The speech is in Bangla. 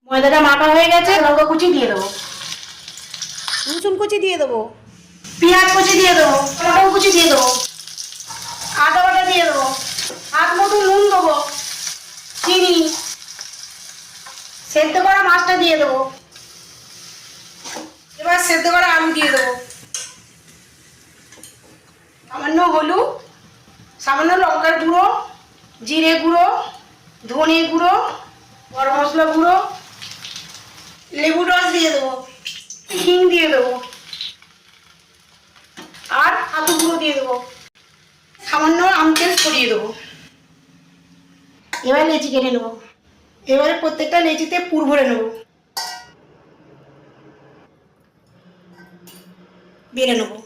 ময়দাটা মাখা হয়ে গেছে, লঙ্কা কুচি দিয়ে দেবো, রসুন কুচি দিয়ে দেবো, পেঁয়াজ কুচি দিয়ে দেবো, পটল কুচি দিয়ে দেবো, আদা বাটা দিয়ে দেবো, হাত মতো নুন দেবো, চিনি, সেদ্ধ করা মাছটা দিয়ে দেবো। এবার সেদ্ধ করা আলু দিয়ে দেবো, সামান্য হলুদ, সামান্য লঙ্কার গুঁড়ো, জিরে গুঁড়ো, ধনে গুঁড়ো, গরম মশলা গুঁড়ো, লেবু রস দিয়ে দেবো, হিং দিয়ে দেবো আর আলু গুঁড়ো দিয়ে দেবো, সামান্য আমচের ছড়িয়ে দেবো। এবার লেচি কেটে নেবো, এবারে প্রত্যেকটা লেচিতে পুর ভরে নেবো, বেড়ে নেবো।